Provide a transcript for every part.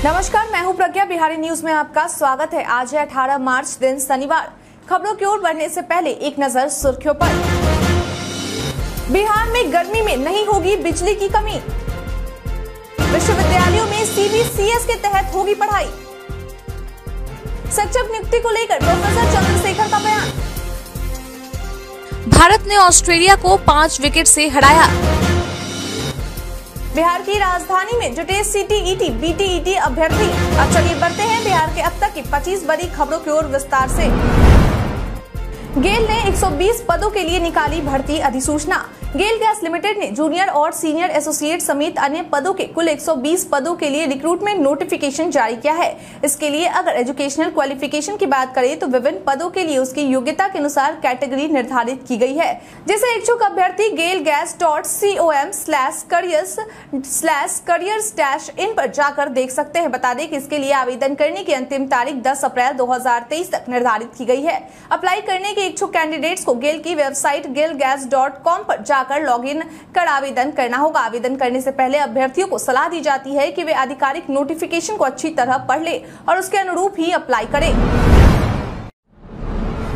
नमस्कार, मैं हूं प्रज्ञा। बिहारी न्यूज में आपका स्वागत है। आज है 18 मार्च, दिन शनिवार। खबरों की ओर बढ़ने से पहले एक नजर सुर्खियों पर। बिहार में गर्मी में नहीं होगी बिजली की कमी। विश्वविद्यालयों में CBCS के तहत होगी पढ़ाई। शिक्षक नियुक्ति को लेकर प्रोफेसर चंद्रशेखर का बयान। भारत ने ऑस्ट्रेलिया को 5 विकेट से हराया। बिहार की राजधानी में जुटे CTET, BTET अभ्यर्थी। अब चलिए बढ़ते हैं बिहार के अब तक की 25 बड़ी खबरों की ओर विस्तार से। गेल ने 120 पदों के लिए निकाली भर्ती अधिसूचना। गेल गैस लिमिटेड ने जूनियर और सीनियर एसोसिएट समेत अन्य पदों के कुल 120 पदों के लिए रिक्रूटमेंट नोटिफिकेशन जारी किया है। इसके लिए अगर एजुकेशनल क्वालिफिकेशन की बात करें तो विभिन्न पदों के लिए उसकी योग्यता के अनुसार कैटेगरी निर्धारित की गई है, जिसे इच्छुक अभ्यर्थी GailGas.com/careers/in पर जाकर देख सकते हैं। बता दें कि इसके लिए आवेदन करने की अंतिम तारीख 10 अप्रैल 2023 तक निर्धारित की गई है। अप्लाई करने के इच्छुक कैंडिडेट्स को गेल की वेबसाइट GailGas.com पर जाकर लॉगिन कर आवेदन करना होगा। आवेदन करने से पहले अभ्यर्थियों को सलाह दी जाती है कि वे आधिकारिक नोटिफिकेशन को अच्छी तरह पढ़ ले और उसके अनुरूप ही अप्लाई करें।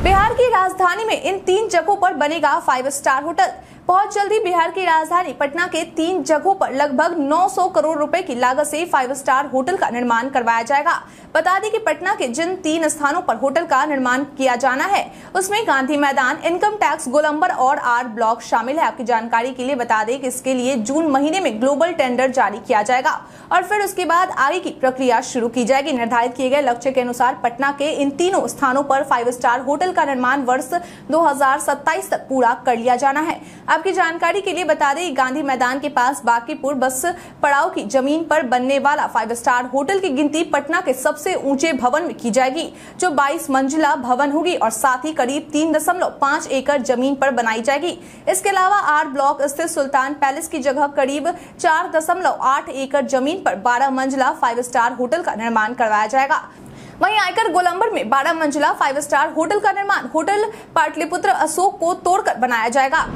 बिहार की राजधानी में इन 3 जगहों पर बनेगा 5 स्टार होटल। बहुत जल्दी बिहार की राजधानी पटना के 3 जगहों पर लगभग 900 करोड़ रुपए की लागत से 5 स्टार होटल का निर्माण करवाया जाएगा। बता दें कि पटना के जिन 3 स्थानों पर होटल का निर्माण किया जाना है उसमें गांधी मैदान, इनकम टैक्स, गोलंबर और R ब्लॉक शामिल है। आपकी जानकारी के लिए बता दें कि इसके लिए जून महीने में ग्लोबल टेंडर जारी किया जाएगा और फिर उसके बाद आगे की प्रक्रिया शुरू की जाएगी। निर्धारित किए गए लक्ष्य के अनुसार पटना के इन तीनों स्थानों पर 5 स्टार होटल का निर्माण वर्ष 2027 तक पूरा कर लिया जाना है। आपकी जानकारी के लिए बता दें गांधी मैदान के पास बांकीपुर बस पड़ाव की जमीन पर बनने वाला 5 स्टार होटल की गिनती पटना के सबसे ऊंचे भवन में की जाएगी, जो 22 मंजिला भवन होगी और साथ ही करीब 3.5 एकड़ जमीन पर बनाई जाएगी। इसके अलावा R ब्लॉक स्थित सुल्तान पैलेस की जगह करीब 4.8 एकड़ जमीन पर 12 मंजिला 5 स्टार होटल का निर्माण करवाया जाएगा। वहीं आयकर गोलंबर में 12 मंजिला 5 स्टार होटल का निर्माण होटल पाटलिपुत्र अशोक को तोड़कर बनाया जाएगा।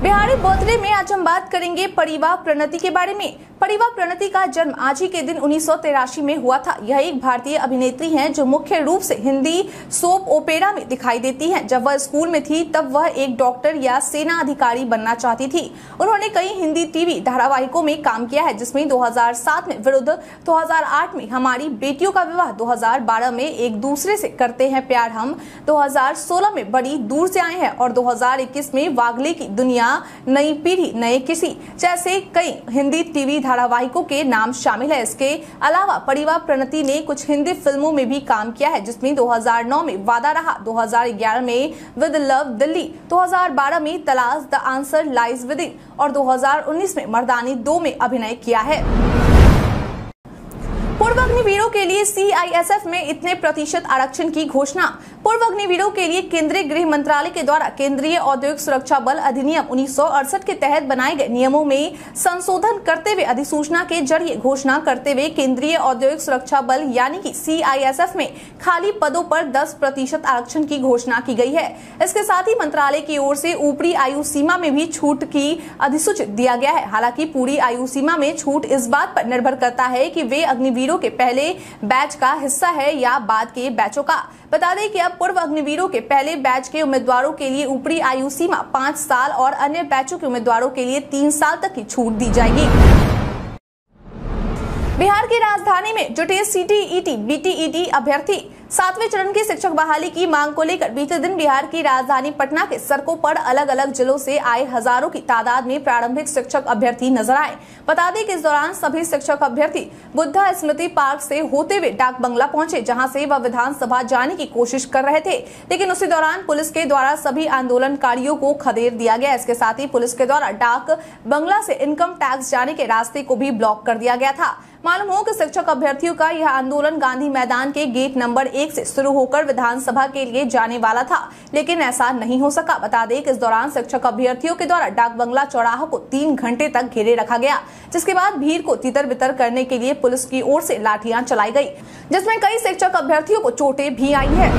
बिहारी बर्थडे में आज हम बात करेंगे परिवा प्रणति के बारे में। परिवा प्रणति का जन्म आज ही के दिन 1983 में हुआ था। यह एक भारतीय अभिनेत्री हैं जो मुख्य रूप से हिंदी सोप ओपेरा में दिखाई देती हैं। जब वह स्कूल में थी तब वह एक डॉक्टर या सेना अधिकारी बनना चाहती थी। उन्होंने कई हिंदी टीवी धारावाहिकों में काम किया है, जिसमें 2007 में विरुद्ध, 2008 में हमारी बेटियों का विवाह, 2012 में एक दूसरे से करते हैं प्यार हम, 2016 में बड़ी दूर से आए हैं और 2021 में वागले की दुनिया, नई पीढ़ी नए किसी जैसे कई हिंदी टीवी धारावाहिकों के नाम शामिल है। इसके अलावा परिवा प्रणति ने कुछ हिंदी फिल्मों में भी काम किया है, जिसमें 2009 में वादा रहा, 2011 में विद लव दिल्ली, 2012 में तलाश the answer lies with in और 2019 में मर्दानी 2 में अभिनय किया है। पूर्व अग्निवीरों के लिए CISF में इतने प्रतिशत आरक्षण की घोषणा। पूर्व अग्निवीरों के लिए केंद्रीय गृह मंत्रालय के द्वारा केंद्रीय औद्योगिक सुरक्षा बल अधिनियम 1968 के तहत बनाए गए नियमों में संशोधन करते हुए अधिसूचना के जरिए घोषणा करते हुए केंद्रीय औद्योगिक सुरक्षा बल यानी कि CISF में खाली पदों पर 10% आरक्षण की घोषणा की गई है। इसके साथ ही मंत्रालय की ओर से ऊपरी आयु सीमा में भी छूट की अधिसूचित दिया गया है। हालांकि पूरी आयु सीमा में छूट इस बात पर निर्भर करता है कि वे अग्निवीरों के पहले बैच का हिस्सा है या बाद के बैचों का। बता दें कि अब पूर्व अग्निवीरों के पहले बैच के उम्मीदवारों के लिए ऊपरी आयु सीमा 5 साल और अन्य बैचों के उम्मीदवारों के लिए 3 साल तक की छूट दी जाएगी। बिहार की राजधानी में जुटे CTET, BTET अभ्यर्थी। 7वें चरण की शिक्षक बहाली की मांग को लेकर बीते दिन बिहार की राजधानी पटना के सड़कों पर अलग अलग जिलों से आए हजारों की तादाद में प्रारंभिक शिक्षक अभ्यर्थी नजर आए। बता दें कि इस दौरान सभी शिक्षक अभ्यर्थी बुद्धा स्मृति पार्क से होते हुए डाक बंगला पहुंचे, जहां से वह विधानसभा जाने की कोशिश कर रहे थे, लेकिन उसी दौरान पुलिस के द्वारा सभी आंदोलनकारियों को खदेड़ दिया गया। इसके साथ ही पुलिस के द्वारा डाक बंगला से इनकम टैक्स जाने के रास्ते को भी ब्लॉक कर दिया गया था। मालूम हो कि शिक्षक अभ्यर्थियों का यह आंदोलन गांधी मैदान के गेट नंबर 1 से शुरू होकर विधानसभा के लिए जाने वाला था, लेकिन ऐसा नहीं हो सका। बता दें कि इस दौरान शिक्षक अभ्यर्थियों के द्वारा डाक बंगला चौराहा को 3 घंटे तक घेरे रखा गया, जिसके बाद भीड़ को तितर बितर करने के लिए पुलिस की ओर से लाठियां चलाई गई, जिसमें कई शिक्षक अभ्यर्थियों को चोटें भी आई है।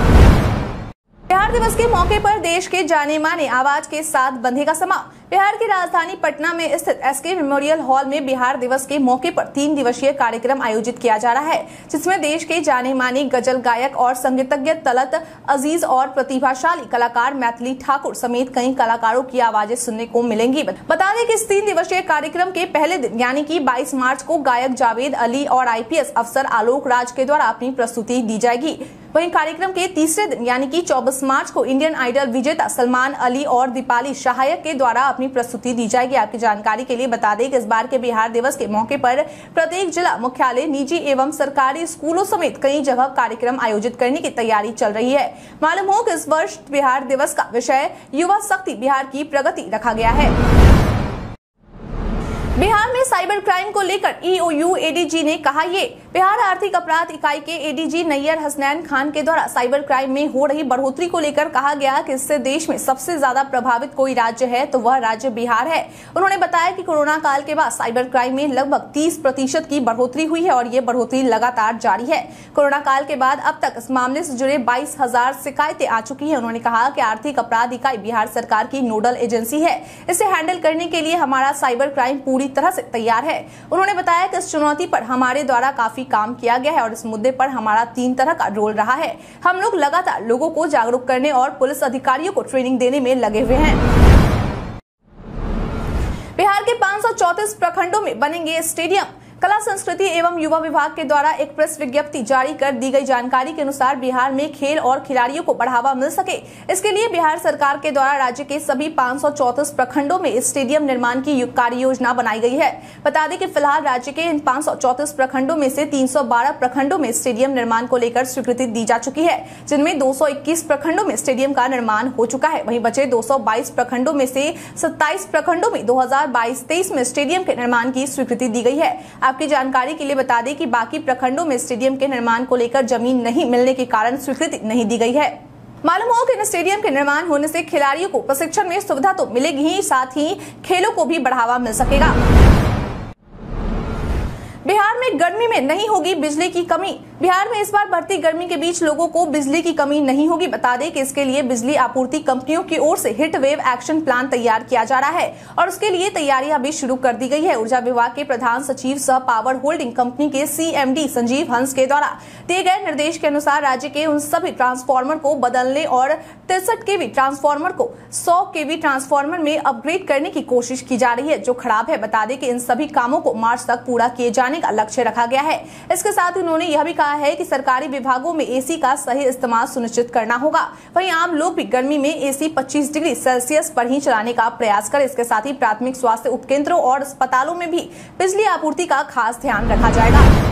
बिहार दिवस के मौके पर देश के जाने माने आवाज के साथ बंधेगा समा। बिहार की राजधानी पटना में स्थित एसके मेमोरियल हॉल में बिहार दिवस के मौके पर 3 दिवसीय कार्यक्रम आयोजित किया जा रहा है, जिसमें देश के जाने माने गजल गायक और संगीतज्ञ तलत अजीज और प्रतिभाशाली कलाकार मैथिली ठाकुर समेत कई कलाकारों की आवाजें सुनने को मिलेंगी। बता दें कि इस 3 दिवसीय कार्यक्रम के पहले दिन यानी कि 22 मार्च को गायक जावेद अली और IPS अफसर आलोक राज के द्वारा अपनी प्रस्तुति दी जाएगी। वहीं कार्यक्रम के तीसरे दिन यानी कि 24 मार्च को इंडियन आइडल विजेता सलमान अली और दीपाली सहायक के द्वारा अपनी प्रस्तुति दी जाएगी। आपकी जानकारी के लिए बता दें कि इस बार के बिहार दिवस के मौके पर प्रत्येक जिला मुख्यालय, निजी एवं सरकारी स्कूलों समेत कई जगह कार्यक्रम आयोजित करने की तैयारी चल रही है। मालूम हो कि इस वर्ष बिहार दिवस का विषय युवा शक्ति बिहार की प्रगति रखा गया है। बिहार में साइबर क्राइम को लेकर EOU ADG ने कहा ये। बिहार आर्थिक अपराध इकाई के ADG नैयर हसनैन खान के द्वारा साइबर क्राइम में हो रही बढ़ोतरी को लेकर कहा गया कि इससे देश में सबसे ज्यादा प्रभावित कोई राज्य है तो वह राज्य बिहार है। उन्होंने बताया कि कोरोना काल के बाद साइबर क्राइम में लगभग 30% की बढ़ोतरी हुई है और ये बढ़ोतरी लगातार जारी है। कोरोना काल के बाद अब तक इस मामले से जुड़े 22,000 शिकायतें आ चुकी है। उन्होंने कहा कि आर्थिक अपराध इकाई बिहार सरकार की नोडल एजेंसी है। इसे हैंडल करने के लिए हमारा साइबर क्राइम पूरी तरह से तैयार है। उन्होंने बताया कि इस चुनौती पर हमारे द्वारा काफी काम किया गया है और इस मुद्दे पर हमारा 3 तरह का रोल रहा है। हम लोग लगातार लोगों को जागरूक करने और पुलिस अधिकारियों को ट्रेनिंग देने में लगे हुए हैं। बिहार के 534 प्रखंडों में बनेंगे स्टेडियम। कला संस्कृति एवं युवा विभाग के द्वारा एक प्रेस विज्ञप्ति जारी कर दी गई जानकारी के अनुसार बिहार में खेल और खिलाड़ियों को बढ़ावा मिल सके, इसके लिए बिहार सरकार के द्वारा राज्य के सभी 534 प्रखंडों में स्टेडियम निर्माण की कार्य योजना बनाई गई है। बता दें कि फिलहाल राज्य के इन 534 प्रखंडों में से 312 प्रखंडों में स्टेडियम निर्माण को लेकर स्वीकृति दी जा चुकी है, जिनमें 221 प्रखंडों में स्टेडियम का निर्माण हो चुका है। वहीं बचे 222 प्रखंडों में से 27 प्रखंडों में 2022-23 में स्टेडियम के निर्माण की स्वीकृति दी गई है। आपकी जानकारी के लिए बता दें कि बाकी प्रखंडों में स्टेडियम के निर्माण को लेकर जमीन नहीं मिलने के कारण स्वीकृति नहीं दी गई है। मालूम हो कि स्टेडियम के निर्माण होने से खिलाड़ियों को प्रशिक्षण में सुविधा तो मिलेगी ही, साथ ही खेलों को भी बढ़ावा मिल सकेगा। बिहार में गर्मी में नहीं होगी बिजली की कमी। बिहार में इस बार बढ़ती गर्मी के बीच लोगों को बिजली की कमी नहीं होगी। बता दें कि इसके लिए बिजली आपूर्ति कंपनियों की ओर से हीट वेव एक्शन प्लान तैयार किया जा रहा है और उसके लिए तैयारियां भी शुरू कर दी गई है। ऊर्जा विभाग के प्रधान सचिव सह पावर होल्डिंग कंपनी के CMD संजीव हंस के द्वारा दिए गए निर्देश के अनुसार राज्य के उन सभी ट्रांसफार्मर को बदलने और 63 kV ट्रांसफार्मर को 100 kV ट्रांसफार्मर में अपग्रेड करने की कोशिश की जा रही है, जो खराब है। बता दें कि इन सभी कामों को मार्च तक पूरा किए जाने का लक्ष्य रखा गया है। इसके साथ ही उन्होंने यह भी कहा है कि सरकारी विभागों में AC का सही इस्तेमाल सुनिश्चित करना होगा। वहीं आम लोग भी गर्मी में AC 25 डिग्री सेल्सियस पर ही चलाने का प्रयास करें। इसके साथ ही प्राथमिक स्वास्थ्य उपकेंद्रों और अस्पतालों में भी बिजली आपूर्ति का खास ध्यान रखा जाएगा।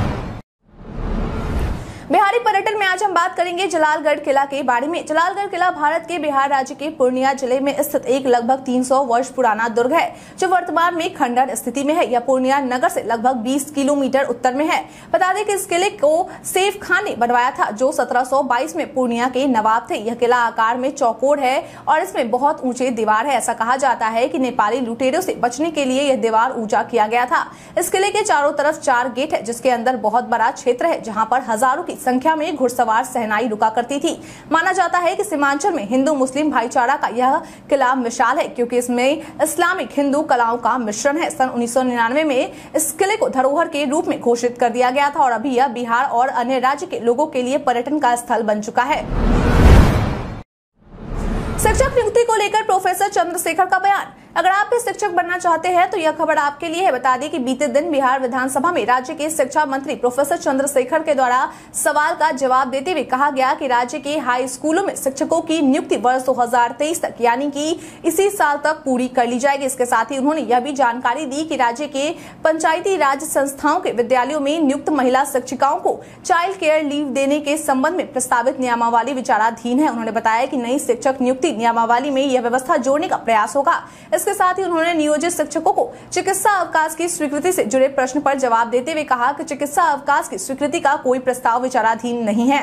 बिहारी पर्यटन में आज हम बात करेंगे जलालगढ़ किला के बारे में। जलालगढ़ किला भारत के बिहार राज्य के पूर्णिया जिले में स्थित एक लगभग 300 वर्ष पुराना दुर्ग है, जो वर्तमान में खंडर स्थिति में है। यह पूर्णिया नगर से लगभग 20 किलोमीटर उत्तर में है। बता दें कि इस किले को सेफ खान ने बनवाया था, जो 1722 में पूर्णिया के नवाब थे। यह किला आकार में चौकोर है और इसमें बहुत ऊंचे दीवार है। ऐसा कहा जाता है कि नेपाली लुटेरों से बचने के लिए यह दीवार ऊंचा किया गया था। इस किले के चारों तरफ 4 गेट है, जिसके अंदर बहुत बड़ा क्षेत्र है, जहाँ पर हजारों की संख्या में घुड़सवार सेनाई रुका करती थी। माना जाता है कि सीमांचल में हिंदू मुस्लिम भाईचारा का यह किला मिसाल है, क्योंकि इसमें इस्लामिक हिंदू कलाओं का मिश्रण है। सन 1999 में इस किले को धरोहर के रूप में घोषित कर दिया गया था और अभी यह बिहार और अन्य राज्य के लोगों के लिए पर्यटन का स्थल बन चुका है। शिक्षक नियुक्ति को लेकर प्रोफेसर चंद्रशेखर का बयान। अगर आप भी शिक्षक बनना चाहते हैं तो यह खबर आपके लिए है। बता दें कि बीते दिन बिहार विधानसभा में राज्य के शिक्षा मंत्री प्रोफेसर चंद्रशेखर के द्वारा सवाल का जवाब देते हुए कहा गया कि राज्य के हाई स्कूलों में शिक्षकों की नियुक्ति वर्ष 2023 तक यानी कि इसी साल तक पूरी कर ली जाएगी। इसके साथ ही उन्होंने यह भी जानकारी दी कि राज्य के पंचायती राज संस्थाओं के विद्यालयों में नियुक्त महिला शिक्षिकाओं को चाइल्ड केयर लीव देने के संबंध में प्रस्तावित नियमावली विचाराधीन है। उन्होंने बताया कि नई शिक्षक नियुक्ति नियमावली में यह व्यवस्था जोड़ने का प्रयास होगा। इसके साथ ही उन्होंने नियोजित शिक्षकों को चिकित्सा अवकाश की स्वीकृति से जुड़े प्रश्न पर जवाब देते हुए कहा कि चिकित्सा अवकाश की स्वीकृति का कोई प्रस्ताव विचाराधीन नहीं है।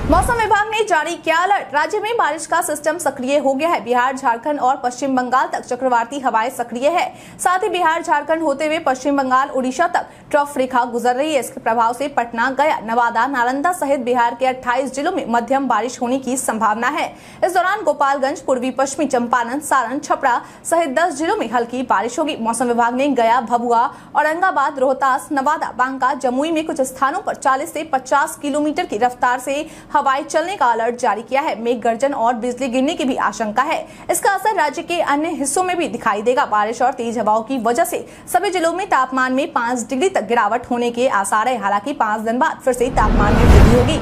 मौसम विभाग ने जारी किया अलर्ट। राज्य में बारिश का सिस्टम सक्रिय हो गया है। बिहार, झारखंड और पश्चिम बंगाल तक चक्रवाती हवाएं सक्रिय है। साथ ही बिहार, झारखंड होते हुए पश्चिम बंगाल, उड़ीसा तक ट्रफ रेखा गुजर रही है। इसके प्रभाव से पटना, गया, नवादा, नालंदा सहित बिहार के 28 जिलों में मध्यम बारिश होने की संभावना है। इस दौरान गोपालगंज, पूर्वी पश्चिमी चंपारण, सारण, छपरा सहित 10 जिलों में हल्की बारिश होगी। मौसम विभाग ने गया, भभुआ, औरंगाबाद, रोहतास, नवादा, बांका, जमुई में कुछ स्थानों पर 40 से 50 किलोमीटर की रफ्तार से हवाएं चलने का अलर्ट जारी किया है। मेघ गर्जन और बिजली गिरने की भी आशंका है। इसका असर राज्य के अन्य हिस्सों में भी दिखाई देगा। बारिश और तेज हवाओं की वजह से सभी जिलों में तापमान में 5 डिग्री तक गिरावट होने के आसार है। हालांकि 5 दिन बाद फिर से तापमान में वृद्धि होगी।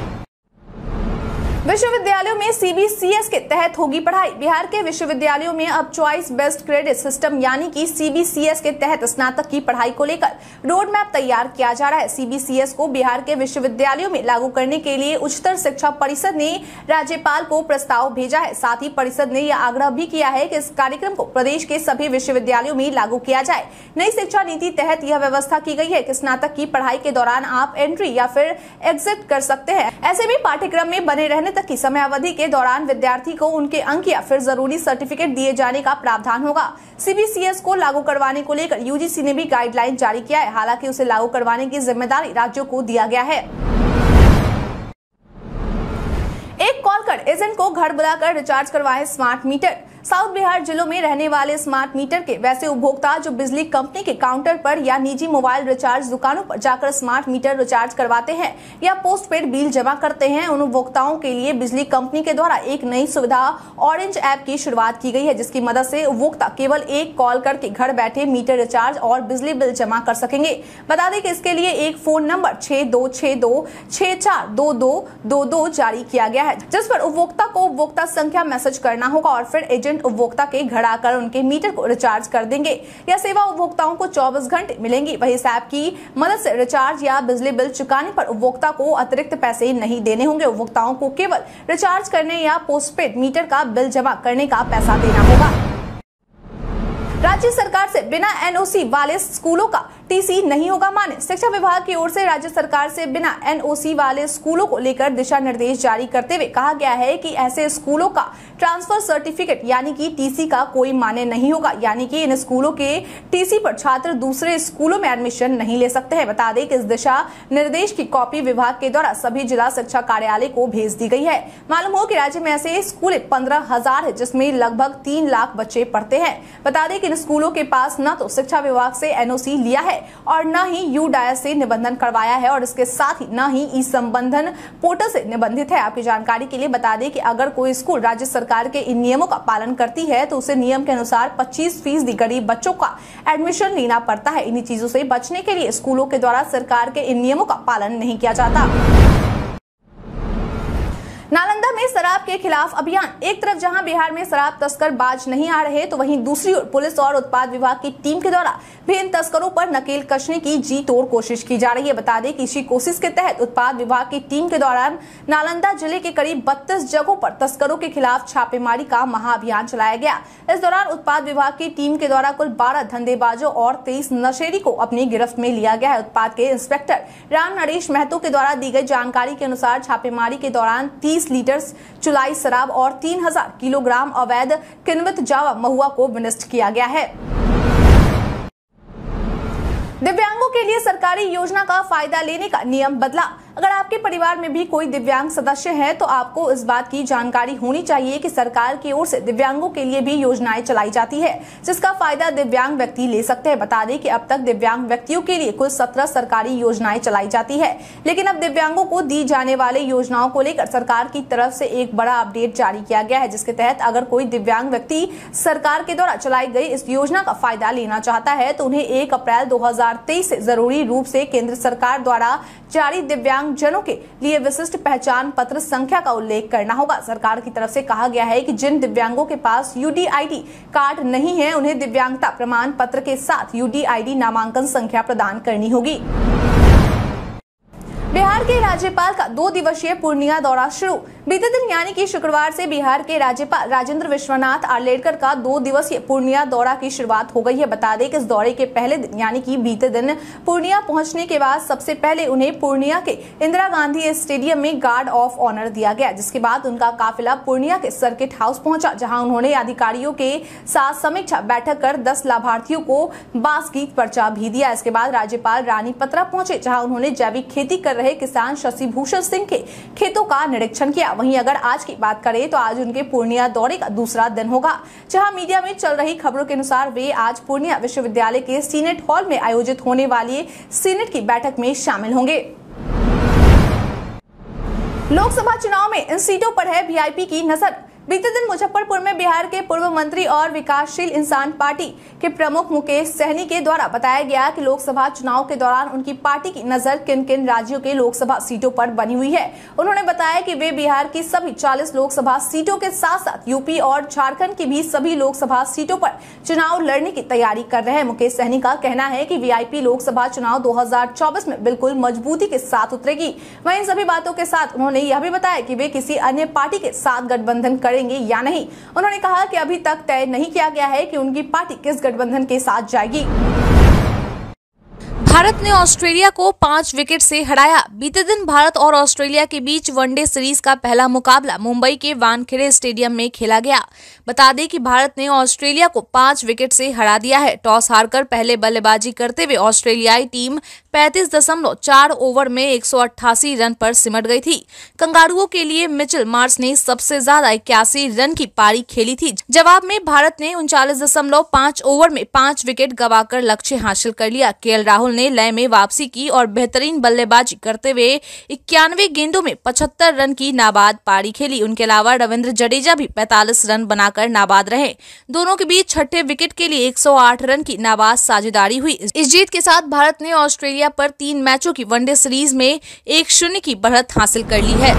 विश्वविद्यालयों में सीबीसीएस के तहत होगी पढ़ाई। बिहार के विश्वविद्यालयों में अब चॉइस बेस्ड क्रेडिट सिस्टम यानी कि सीबीसीएस के तहत स्नातक की पढ़ाई को लेकर रोड मैप तैयार किया जा रहा है। सीबीसीएस को बिहार के विश्वविद्यालयों में लागू करने के लिए उच्चतर शिक्षा परिषद ने राज्यपाल को प्रस्ताव भेजा है। साथ ही परिषद ने यह आग्रह भी किया है कि इस कार्यक्रम को प्रदेश के सभी विश्वविद्यालयों में लागू किया जाए। नई शिक्षा नीति तहत यह व्यवस्था की गई है कि स्नातक की पढ़ाई के दौरान आप एंट्री या फिर एग्जिट कर सकते हैं। ऐसे में पाठ्यक्रम में बने रहने तक की समय अवधि के दौरान विद्यार्थी को उनके अंक या फिर जरूरी सर्टिफिकेट दिए जाने का प्रावधान होगा। सीबीसीएस को लागू करवाने को लेकर यूजीसी ने भी गाइडलाइन जारी किया है। हालांकि उसे लागू करवाने की जिम्मेदारी राज्यों को दिया गया है। एक कॉल कर एजेंट को घर बुलाकर रिचार्ज करवाएं स्मार्ट मीटर। साउथ बिहार जिलों में रहने वाले स्मार्ट मीटर के वैसे उपभोक्ता जो बिजली कंपनी के काउंटर पर या निजी मोबाइल रिचार्ज दुकानों पर जाकर स्मार्ट मीटर रिचार्ज करवाते हैं या पोस्टपेड बिल जमा करते हैं, उन उपभोक्ताओं के लिए बिजली कंपनी के द्वारा एक नई सुविधा ऑरेंज ऐप की शुरुआत की गई है, जिसकी मदद से उपभोक्ता केवल एक कॉल करके घर बैठे मीटर रिचार्ज और बिजली बिल जमा कर सकेंगे। बता दें कि इसके लिए एक फोन नंबर 6262642222 जारी किया गया है, जिस पर उपभोक्ता को उपभोक्ता संख्या मैसेज करना होगा और फिर एजेंट उपभोक्ता के घर आकर उनके मीटर को रिचार्ज कर देंगे। यह सेवा उपभोक्ताओं को 24 घंटे मिलेंगी। वही इस ऐप की मदद से रिचार्ज या बिजली बिल चुकाने पर उपभोक्ता को अतिरिक्त पैसे नहीं देने होंगे। उपभोक्ताओं को केवल रिचार्ज करने या पोस्टपेड मीटर का बिल जमा करने का पैसा देना होगा। राज्य सरकार से बिना एनओसी वाले स्कूलों का टीसी नहीं होगा मान्य। शिक्षा विभाग की ओर से राज्य सरकार से बिना एनओसी वाले स्कूलों को लेकर दिशा निर्देश जारी करते हुए कहा गया है कि ऐसे स्कूलों का ट्रांसफर सर्टिफिकेट यानी कि टीसी का कोई मान्य नहीं होगा। यानी कि इन स्कूलों के टीसी पर छात्र दूसरे स्कूलों में एडमिशन नहीं ले सकते हैं। बता दें कि इस दिशा निर्देश की कॉपी विभाग के द्वारा सभी जिला शिक्षा कार्यालय को भेज दी गई है। मालूम हो कि राज्य में ऐसे स्कूल 15,000 है, जिसमें लगभग 3 लाख बच्चे पढ़ते हैं। बता दें कि इन स्कूलों के पास न तो शिक्षा विभाग से एनओसी लिया है और न ही यूडायस से निबंधन करवाया है और इसके साथ ही न ही ई संबंधन पोर्टल से निबंधित है। आपकी जानकारी के लिए बता दें कि अगर कोई स्कूल राज्य सरकार के इन नियमों का पालन करती है तो उसे नियम के अनुसार 25% गरीब बच्चों का एडमिशन लेना पड़ता है। इन्हीं चीजों से बचने के लिए स्कूलों के द्वारा सरकार के इन नियमों का पालन नहीं किया जाता। नालंदा में शराब के खिलाफ अभियान। एक तरफ जहां बिहार में शराब तस्कर बाज नहीं आ रहे तो वहीं दूसरी ओर पुलिस और उत्पाद विभाग की टीम के द्वारा भी इन तस्करों पर नकेल कसने की जी तोड़ कोशिश की जा रही है। बता दें कि इसी कोशिश के तहत उत्पाद विभाग की टीम के दौरान नालंदा जिले के करीब 32 जगहों पर तस्करों के खिलाफ छापेमारी का महाअभियान चलाया गया। इस दौरान उत्पाद विभाग की टीम के द्वारा कुल 12 धंधेबाजों और 23 नशेड़ी को अपनी गिरफ्त में लिया गया है। उत्पाद के इंस्पेक्टर राम नरेश महतो के द्वारा दी गई जानकारी के अनुसार छापेमारी के दौरान 30 लीटर चुलाई शराब और 3000 किलोग्राम अवैध किण्वित जावा महुआ को विनिष्ट किया गया है। दिव्यांगों के लिए सरकारी योजना का फायदा लेने का नियम बदला। अगर आपके परिवार में भी कोई दिव्यांग सदस्य है तो आपको इस बात की जानकारी होनी चाहिए कि सरकार की ओर से दिव्यांगों के लिए भी योजनाएं चलाई जाती है, जिसका फायदा दिव्यांग व्यक्ति ले सकते हैं। बता दें कि अब तक दिव्यांग व्यक्तियों के लिए कुल 17 सरकारी योजनाएं चलाई जाती है, लेकिन अब दिव्यांगों को दी जाने वाले योजनाओं को लेकर सरकार की तरफ से एक बड़ा अपडेट जारी किया गया है, जिसके तहत अगर कोई दिव्यांग व्यक्ति सरकार के द्वारा चलाई गई इस योजना का फायदा लेना चाहता है तो उन्हें 1 अप्रैल 2023 से जरूरी रूप से केंद्र सरकार द्वारा जारी दिव्यांग जनों के लिए विशिष्ट पहचान पत्र संख्या का उल्लेख करना होगा। सरकार की तरफ से कहा गया है कि जिन दिव्यांगों के पास यूडीआईडी कार्ड नहीं है उन्हें दिव्यांगता प्रमाण पत्र के साथ यूडीआईडी नामांकन संख्या प्रदान करनी होगी। बिहार के राज्यपाल का 2 दिवसीय पूर्णिया दौरा शुरू। बीते दिन यानी कि शुक्रवार से बिहार के राज्यपाल राजेंद्र विश्वनाथ आर्लेकर का 2 दिवसीय पूर्णिया दौरा की शुरुआत हो गई है। बता दें कि इस दौरे के पहले दिन यानी कि बीते दिन पूर्णिया पहुंचने के बाद सबसे पहले उन्हें पूर्णिया के इंदिरा गांधी स्टेडियम में गार्ड ऑफ ऑनर दिया गया, जिसके बाद उनका काफिला पूर्णिया के सर्किट हाउस पहुंचा, जहां उन्होंने अधिकारियों के साथ समीक्षा बैठक कर 10 लाभार्थियों को बासगीत पर्चा भी दिया। इसके बाद राज्यपाल रानीपत्रा पहुंचे, जहां उन्होंने जैविक खेती कर रहे किसान शशि भूषण सिंह के खेतों का निरीक्षण किया। वहीं अगर आज की बात करें तो आज उनके पूर्णिया दौरे का दूसरा दिन होगा, जहां मीडिया में चल रही खबरों के अनुसार वे आज पूर्णिया विश्वविद्यालय के सीनेट हॉल में आयोजित होने वाली सीनेट की बैठक में शामिल होंगे। लोकसभा चुनाव में इन सीटों पर है वीआईपी की नजर। बीते दिन मुजफ्फरपुर में बिहार के पूर्व मंत्री और विकासशील इंसान पार्टी के प्रमुख मुकेश सहनी के द्वारा बताया गया कि लोकसभा चुनाव के दौरान उनकी पार्टी की नजर किन किन राज्यों के लोकसभा सीटों पर बनी हुई है। उन्होंने बताया कि वे बिहार की सभी 40 लोकसभा सीटों के साथ साथ यूपी और झारखंड की भी सभी लोकसभा सीटों पर चुनाव लड़ने की तैयारी कर रहे हैं। मुकेश सहनी का कहना है कि वीआईपी लोकसभा चुनाव 2024 में बिल्कुल मजबूती के साथ उतरेगी। वहीं इन सभी बातों के साथ उन्होंने यह भी बताया कि वे किसी अन्य पार्टी के साथ गठबंधन करेंगे या नहीं। उन्होंने कहा कि अभी तक तय नहीं किया गया है कि उनकी पार्टी किस गठबंधन के साथ जाएगी। भारत ने ऑस्ट्रेलिया को 5 विकेट से हराया। बीते दिन भारत और ऑस्ट्रेलिया के बीच वनडे सीरीज का पहला मुकाबला मुंबई के वानखेड़े स्टेडियम में खेला गया। बता दें कि भारत ने ऑस्ट्रेलिया को 5 विकेट से हरा दिया है। टॉस हारकर पहले बल्लेबाजी करते हुए ऑस्ट्रेलियाई टीम 35.4 ओवर में 188 रन पर सिमट गई थी। कंगारुओं के लिए मिचेल मार्श ने सबसे ज्यादा 81 रन की पारी खेली थी। जवाब में भारत ने 39.5 ओवर में 5 विकेट गंवाकर लक्ष्य हासिल कर लिया। केएल राहुल ने लय में वापसी की और बेहतरीन बल्लेबाजी करते हुए 91 गेंदों में 75 रन की नाबाद पारी खेली। उनके अलावा रविंद्र जडेजा भी 45 रन बनाकर नाबाद रहे। दोनों के बीच छठे विकेट के लिए 108 रन की नाबाद साझेदारी हुई। इस जीत के साथ भारत ने ऑस्ट्रेलिया पर 3 मैचों की वनडे सीरीज में 1-0 की बढ़त हासिल कर ली है।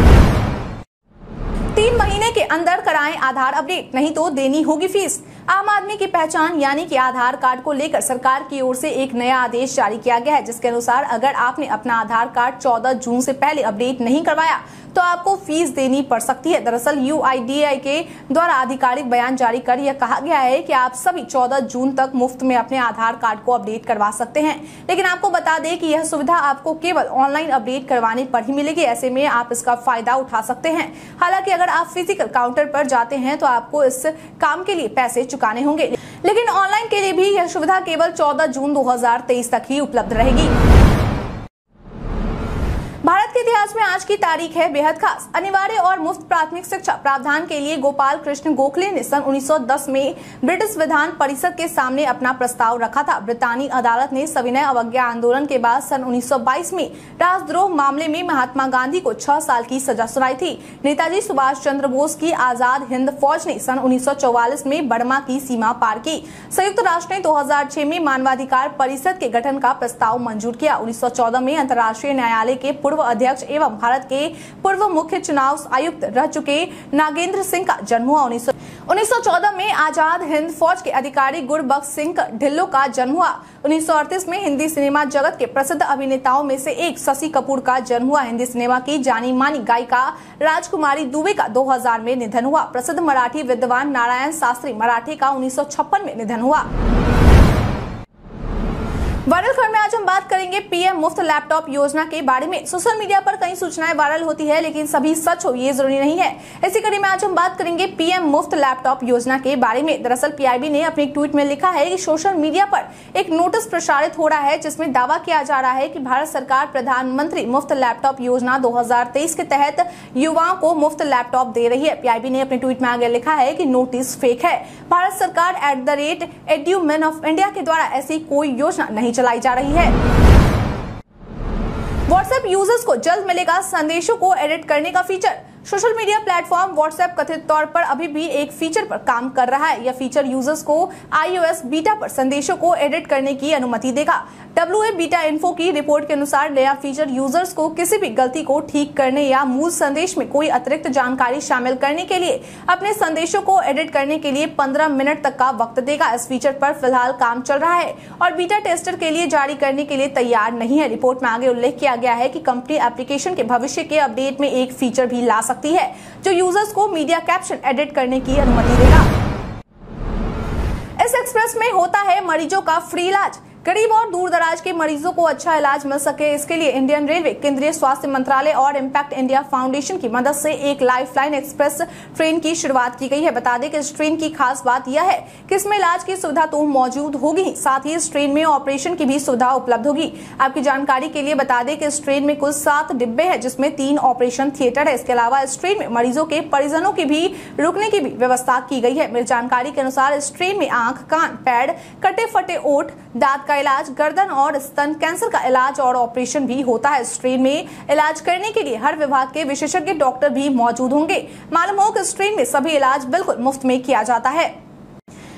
3 महीने के अंदर कराएं आधार अपडेट, नहीं तो देनी होगी फीस। आम आदमी की पहचान यानी कि आधार कार्ड को लेकर सरकार की ओर से एक नया आदेश जारी किया गया है, जिसके अनुसार अगर आपने अपना आधार कार्ड 14 जून से पहले अपडेट नहीं करवाया तो आपको फीस देनी पड़ सकती है। दरअसल UIDAI के द्वारा आधिकारिक बयान जारी कर यह कहा गया है कि आप सभी 14 जून तक मुफ्त में अपने आधार कार्ड को अपडेट करवा सकते हैं, लेकिन आपको बता दें कि यह सुविधा आपको केवल ऑनलाइन अपडेट करवाने पर ही मिलेगी। ऐसे में आप इसका फायदा उठा सकते हैं। हालांकि अगर आप फिजिकल काउंटर पर जाते हैं तो आपको इस काम के लिए पैसे चुकाने होंगे, लेकिन ऑनलाइन के लिए भी यह सुविधा केवल 14 जून 2023 तक ही उपलब्ध रहेगी। भारत के इतिहास में आज की तारीख है बेहद खास। अनिवार्य और मुफ्त प्राथमिक शिक्षा प्रावधान के लिए गोपाल कृष्ण गोखले ने सन 1910 में ब्रिटिश विधान परिषद के सामने अपना प्रस्ताव रखा था। ब्रितानी अदालत ने सविनय अवज्ञा आंदोलन के बाद सन 1922 में राजद्रोह मामले में महात्मा गांधी को 6 साल की सजा सुनाई थी। नेताजी सुभाष चंद्र बोस की आजाद हिंद फौज ने सन 1944 में बर्मा की सीमा पार की। संयुक्त राष्ट्र ने 2006 में मानवाधिकार परिषद के गठन का प्रस्ताव मंजूर किया। 1914 में अंतर्राष्ट्रीय न्यायालय के पूर्व अध्यक्ष एवं भारत के पूर्व मुख्य चुनाव आयुक्त रह चुके नागेंद्र सिंह का जन्म हुआ। 1914 में आजाद हिंद फौज के अधिकारी गुरबख्श सिंह ढिल्लों का जन्म हुआ। 1938 में हिंदी सिनेमा जगत के प्रसिद्ध अभिनेताओं में से एक शशि कपूर का जन्म हुआ। हिंदी सिनेमा की जानी मानी गायिका राजकुमारी दुबे का 2000 में निधन हुआ। प्रसिद्ध मराठी विद्वान नारायण शास्त्री मराठे का 1956 में निधन हुआ। वायरल खबर में आज हम बात करेंगे पीएम मुफ्त लैपटॉप योजना के बारे में। सोशल मीडिया पर कई सूचनाएं वायरल होती है, लेकिन सभी सच हो ये जरूरी नहीं है। इसी कड़ी में आज हम बात करेंगे पीएम मुफ्त लैपटॉप योजना के बारे में। दरअसल पीआईबी ने अपने एक ट्वीट में लिखा है कि सोशल मीडिया पर एक नोटिस प्रसारित हो रहा है, जिसमें दावा किया जा रहा है कि भारत सरकार प्रधानमंत्री मुफ्त लैपटॉप योजना 2023 के तहत युवाओं को मुफ्त लैपटॉप दे रही है। पीआईबी ने अपने ट्वीट में आगे लिखा है कि नोटिस फेक है। भारत सरकार @EduMen ऑफ इंडिया के द्वारा ऐसी कोई योजना नहीं चलाई जा रही है। व्हाट्सएप यूजर्स को जल्द मिलेगा संदेशों को एडिट करने का feature. Social media platform WhatsApp कथित तौर पर अभी भी एक फीचर पर काम कर रहा है। यह फीचर यूजर्स को iOS बीटा पर संदेशों को एडिट करने की अनुमति देगा। WA बीटा इन्फो की रिपोर्ट के अनुसार नया फीचर यूजर्स को किसी भी गलती को ठीक करने या मूल संदेश में कोई अतिरिक्त जानकारी शामिल करने के लिए अपने संदेशों को एडिट करने के लिए 15 मिनट तक का वक्त देगा। इस फीचर पर फिलहाल काम चल रहा है और बीटा टेस्टर के लिए जारी करने के लिए तैयार नहीं है। रिपोर्ट में आगे उल्लेख किया गया है कि कंपनी एप्लीकेशन के भविष्य के अपडेट में एक फीचर भी ला सकती है जो यूजर्स को मीडिया कैप्शन एडिट करने की अनुमति देगा। इस एक्सप्रेस में होता है मरीजों का फ्री इलाज। गरीब और दूर दराज के मरीजों को अच्छा इलाज मिल सके, इसके लिए इंडियन रेलवे, केंद्रीय स्वास्थ्य मंत्रालय और इम्पैक्ट इंडिया फाउंडेशन की मदद से एक लाइफलाइन एक्सप्रेस ट्रेन की शुरुआत की गई है। बता दें कि इस ट्रेन की खास बात यह है कि इसमें इलाज की सुविधा तो मौजूद होगी, साथ ही इस ट्रेन में ऑपरेशन की भी सुविधा उपलब्ध होगी। आपकी जानकारी के लिए बता दें कि इस ट्रेन में कुल 7 डिब्बे हैं, जिसमें 3 ऑपरेशन थिएटर है। इसके अलावा इस ट्रेन में मरीजों के परिजनों की भी रुकने की भी व्यवस्था की गई है। मेरी जानकारी के अनुसार इस ट्रेन में आंख, कान, पैड, कटे फटे ओठ, दांत का इलाज, गर्दन और स्तन कैंसर का इलाज और ऑपरेशन भी होता है। इस ट्रेन में इलाज करने के लिए हर विभाग के विशेषज्ञ डॉक्टर भी मौजूद होंगे। मालूम हो कि इस ट्रेन में सभी इलाज बिल्कुल मुफ्त में किया जाता है।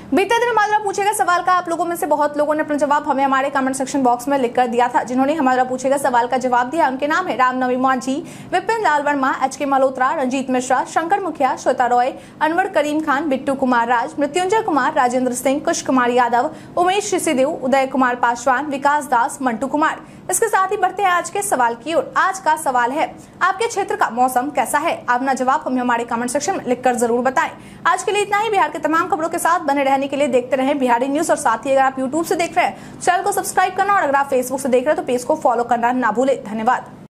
बीते दिन हमारा पूछे गए सवाल का आप लोगों में से बहुत लोगों ने अपना जवाब हमें हमारे कमेंट सेक्शन बॉक्स में लिखकर दिया था। जिन्होंने हमारा पूछे गए सवाल का जवाब दिया उनके नाम है रामनवी मांझी, विपिन लाल वर्मा, HK मल्होत्रा, रंजीत मिश्रा, शंकर मुखिया, श्वेता रॉय, अनवर करीम खान, बिट्टू कुमार राज, मृत्युंजय कुमार, राजेंद्र सिंह, कुश कुमार यादव, उमेश ऋषिदेव, उदय कुमार पासवान, विकास दास, मंटू कुमार। इसके साथ ही बढ़ते हैं आज के सवाल की ओर। आज का सवाल है, आपके क्षेत्र का मौसम कैसा है? आप अपना जवाब हमें हमारे कमेंट सेक्शन में लिखकर जरूर बताएं। आज के लिए इतना ही। बिहार के तमाम खबरों के साथ बने रहने के लिए देखते रहें बिहारी न्यूज। और साथ ही अगर आप यूट्यूब से देख रहे हैं चैनल को सब्सक्राइब करना और अगर आप फेसबुक से देख रहे हैं तो पेज को फॉलो करना ना भूलें। धन्यवाद।